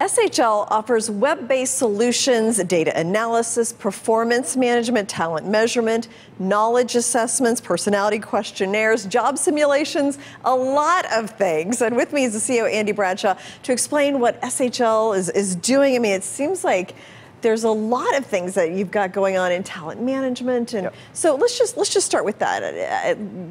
SHL offers web-based solutions, data analysis, performance management, talent measurement, knowledge assessments, personality questionnaires, job simulations, a lot of things. And with me is the CEO, Andy Bradshaw, to explain what SHL is doing. I mean, it seems like there's a lot of things that you've got going on in talent management, and so let's just start with that.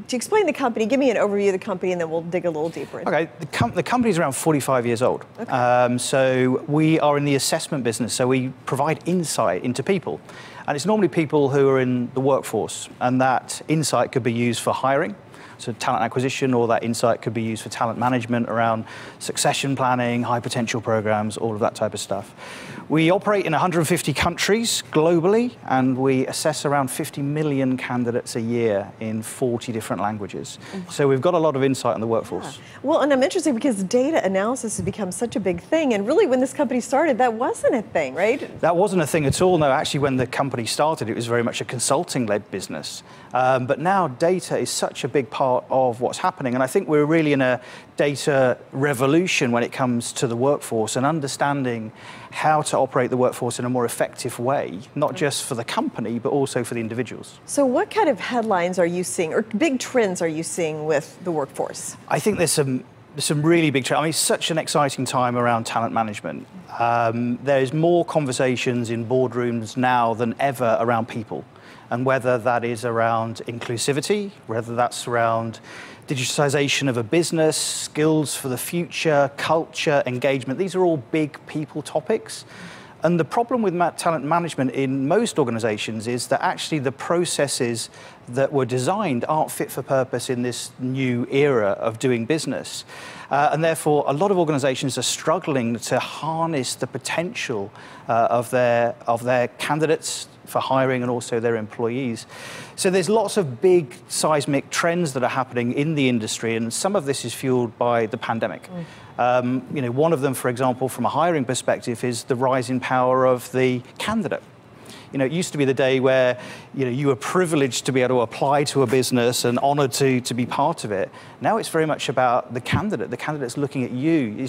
To explain the company, give me an overview of the company, and then we'll dig a little deeper into it. Okay, the company's around 45 years old. Okay. So we are in the assessment business, so we provide insight into people. And it's normally people who are in the workforce, and that insight could be used for hiring, so talent acquisition, or that insight could be used for talent management around succession planning, high potential programs, all of that type of stuff. We operate in 150 countries globally, and we assess around 50 million candidates a year in 40 different languages. So we've got a lot of insight on the workforce. Yeah. Well, and I'm interested because data analysis has become such a big thing, and really when this company started, that wasn't a thing, right? That wasn't a thing at all. No, actually when the company started, it was very much a consulting-led business. But now data is such a big part of what's happening, and I think we're really in a data revolution when it comes to the workforce and understanding how to operate the workforce in a more effective way, not just for the company, but also for the individuals. So what kind of headlines are you seeing, or big trends are you seeing with the workforce? I think there's some really big trends. I mean, it's such an exciting time around talent management. There's more conversations in boardrooms now than ever around people. And whether that is around inclusivity, whether that's around digitization of a business, skills for the future, culture, engagement, these are all big people topics. And the problem with talent management in most organizations is that actually the processes that were designed aren't fit for purpose in this new era of doing business. And therefore, a lot of organizations are struggling to harness the potential of their candidates for hiring and also their employees. So there's lots of big seismic trends that are happening in the industry, and some of this is fueled by the pandemic. One of them, for example, from a hiring perspective, is the rising power of the candidate. It used to be the day where you were privileged to be able to apply to a business and honored to be part of it. Now it's very much about the candidate. The candidate's looking at you.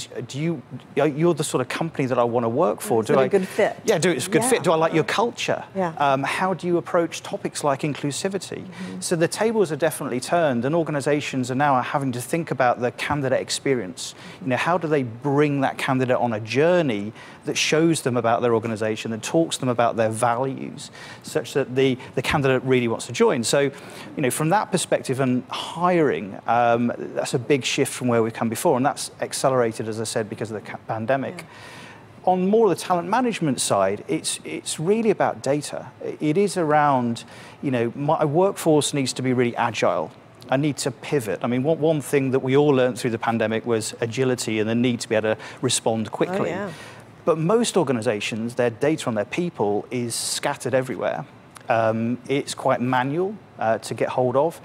You're the sort of company that I want to work for. Is it a good fit? Yeah, it's a good fit. Do I like your culture? Yeah. How do you approach topics like inclusivity? So the tables are definitely turned, and organizations are now having to think about the candidate experience. How do they bring that candidate on a journey that shows them about their organization and talks to them about their values, such that the candidate really wants to join. So, from that perspective and hiring, that's a big shift from where we've come before, and that's accelerated, as I said, because of the pandemic. Yeah. On more of the talent management side, it's really about data. It is around, my workforce needs to be really agile. I need to pivot. I mean, one thing that we all learned through the pandemic was agility and the need to be able to respond quickly. Oh, yeah. But most organizations, their data on their people is scattered everywhere. It's quite manual to get hold of.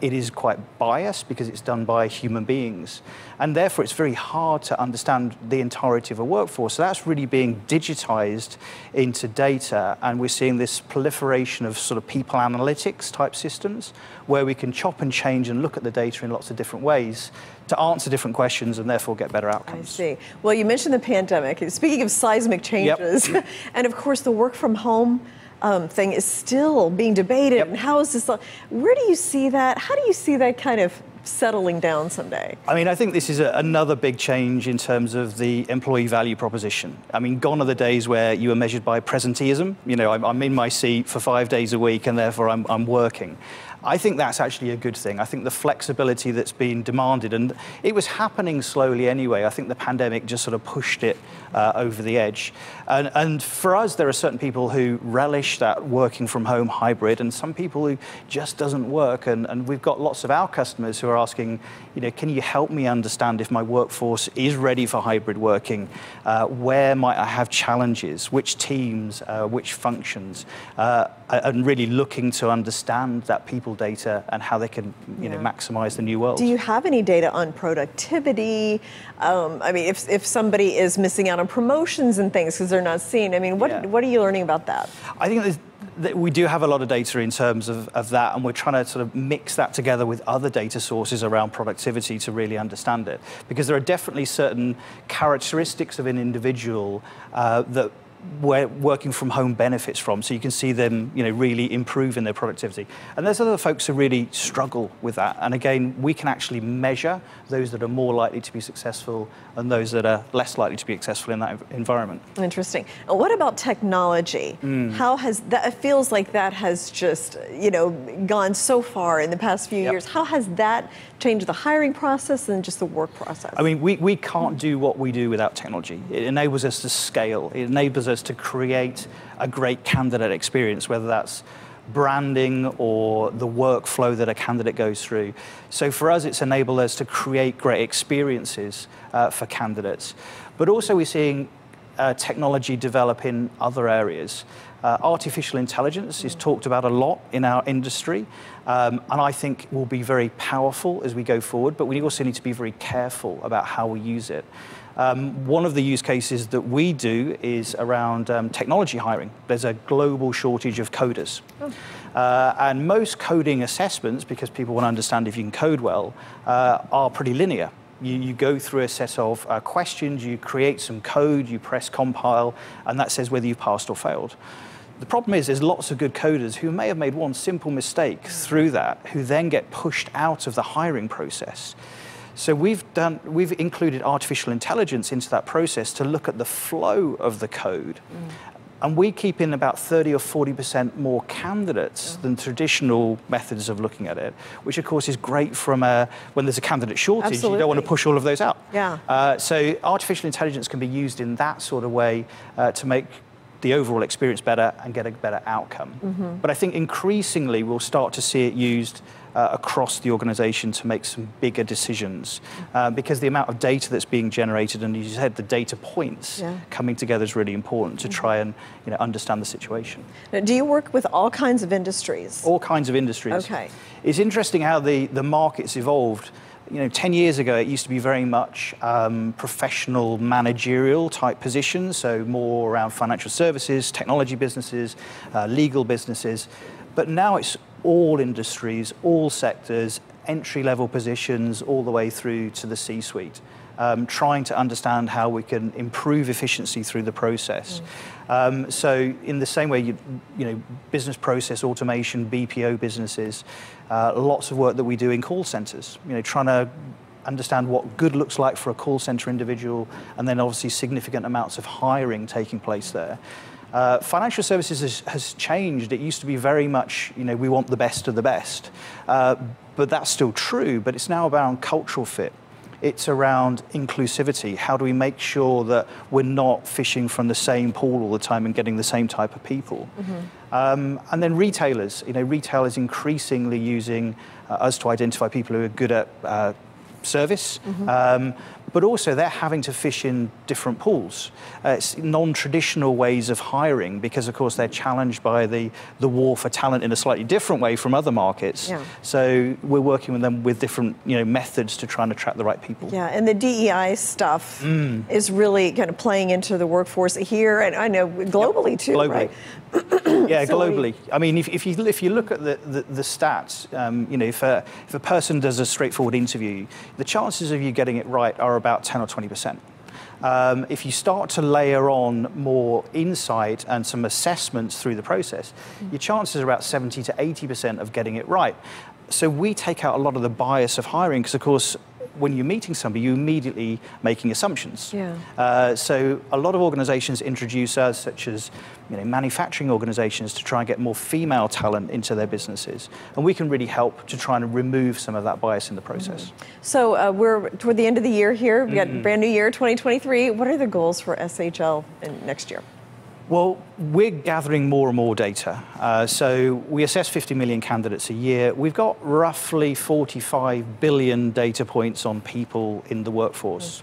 It is quite biased because it's done by human beings. And therefore, it's very hard to understand the entirety of a workforce. So that's really being digitized into data. And we're seeing this proliferation of sort of people analytics type systems where we can chop and change and look at the data in lots of different ways to answer different questions and therefore get better outcomes. I see. Well, you mentioned the pandemic. Speaking of seismic changes, yep. And of course the work from home thing is still being debated. Yep. And how is this? Where do you see that? How do you see that kind of settling down someday? I mean, I think this is another big change in terms of the employee value proposition. I mean, gone are the days where you were measured by presenteeism. I'm in my seat for 5 days a week and therefore I'm working. I think that's actually a good thing. I think the flexibility that's been demanded, and it was happening slowly anyway. I think the pandemic just sort of pushed it over the edge. And for us, there are certain people who relish that working from home hybrid, and some people who just doesn't work. And we've got lots of our customers who are asking, can you help me understand if my workforce is ready for hybrid working? Where might I have challenges? Which teams, which functions? And really looking to understand that people data and how they can maximize the new world. Do you have any data on productivity? I mean, if somebody is missing out on promotions and things because they're not seen, I mean, what are you learning about that? I think We do have a lot of data in terms of that, and we're trying to sort of mix that together with other data sources around productivity to really understand it. Because there are definitely certain characteristics of an individual that where working from home benefits from. So you can see them, really improve in their productivity. And there's other folks who really struggle with that. And again, we can actually measure those that are more likely to be successful and those that are less likely to be successful in that environment. Interesting. And what about technology? How has that, it feels like that has just, gone so far in the past few years. How has that changed the hiring process and just the work process? I mean, we can't do what we do without technology. It enables us to scale. It enables us to create a great candidate experience, whether that's branding or the workflow that a candidate goes through. So for us, it's enabled us to create great experiences for candidates. But also we're seeing technology develop in other areas. Artificial intelligence is talked about a lot in our industry, and I think will be very powerful as we go forward, but we also need to be very careful about how we use it. One of the use cases that we do is around technology hiring. There's a global shortage of coders. And most coding assessments, because people want to understand if you can code well, are pretty linear. You go through a set of questions, you create some code, you press compile, and that says whether you've passed or failed. The problem is there's lots of good coders who may have made one simple mistake through that, who then get pushed out of the hiring process. So we've included artificial intelligence into that process to look at the flow of the code. And we keep in about 30 or 40% more candidates than traditional methods of looking at it, which of course is great from when there's a candidate shortage. Absolutely. You don't want to push all of those out. Yeah. So artificial intelligence can be used in that sort of way to make the overall experience better and get a better outcome. But I think increasingly we'll start to see it used across the organization to make some bigger decisions because the amount of data that's being generated, and as you said, the data points coming together is really important to try and understand the situation. Now, do you work with all kinds of industries? All kinds of industries. Okay. It's interesting how the market's evolved. 10 years ago, it used to be very much professional managerial type positions, so more around financial services, technology businesses, legal businesses. But now it's all industries, all sectors, entry-level positions, all the way through to the C-suite, trying to understand how we can improve efficiency through the process. So in the same way, business process automation, BPO businesses, lots of work that we do in call centers, trying to understand what good looks like for a call center individual, and then obviously significant amounts of hiring taking place there. Financial services has changed. It used to be very much, we want the best of the best. But that's still true, but it's now about cultural fit. It's around inclusivity. How do we make sure that we're not fishing from the same pool all the time and getting the same type of people? And then retailers. Retailers increasingly using us to identify people who are good at service, but also they're having to fish in different pools. It's non-traditional ways of hiring because, of course, they're challenged by the war for talent in a slightly different way from other markets. So we're working with them with different methods to try and attract the right people. Yeah, and the DEI stuff is really kind of playing into the workforce here, and I know globally too, globally. right? Yeah, globally. I mean, if you look at the stats, if a person does a straightforward interview, the chances of you getting it right are about 10 or 20%. If you start to layer on more insight and some assessments through the process, your chances are about 70 to 80% of getting it right. So we take out a lot of the bias of hiring because, of course, when you're meeting somebody, you're immediately making assumptions. So a lot of organizations introduce us, such as manufacturing organizations, to try and get more female talent into their businesses. And we can really help to try and remove some of that bias in the process. So we're toward the end of the year here. We've got a brand new year, 2023. What are the goals for SHL in next year? Well, we're gathering more and more data. So we assess 50 million candidates a year. We've got roughly 45 billion data points on people in the workforce.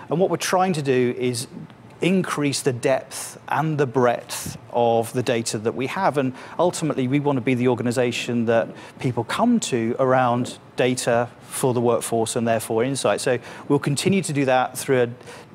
And what we're trying to do is increase the depth and the breadth of the data that we have. And ultimately, we want to be the organization that people come to around data for the workforce and therefore insight. So we'll continue to do that through a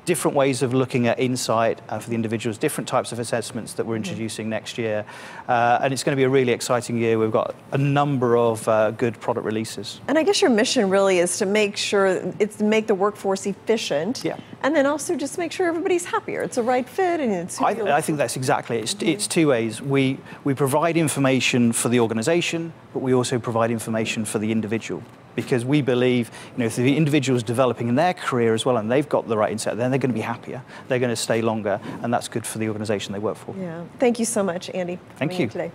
different ways of looking at insight for the individuals, different types of assessments that we're introducing next year. And it's going to be a really exciting year. We've got a number of good product releases. And I guess your mission really is to make sure it's to make the workforce efficient, and then also just make sure everybody's happier. It's a right fit, and it's. I think that's exactly it. It's two ways. We provide information for the organisation, but we also provide information for the individual. Because we believe, if the individual's developing in their career as well and they've got the right insight, then they're going to be happier, they're going to stay longer, and that's good for the organisation they work for. Yeah. Thank you so much, Andy, for Thank you today.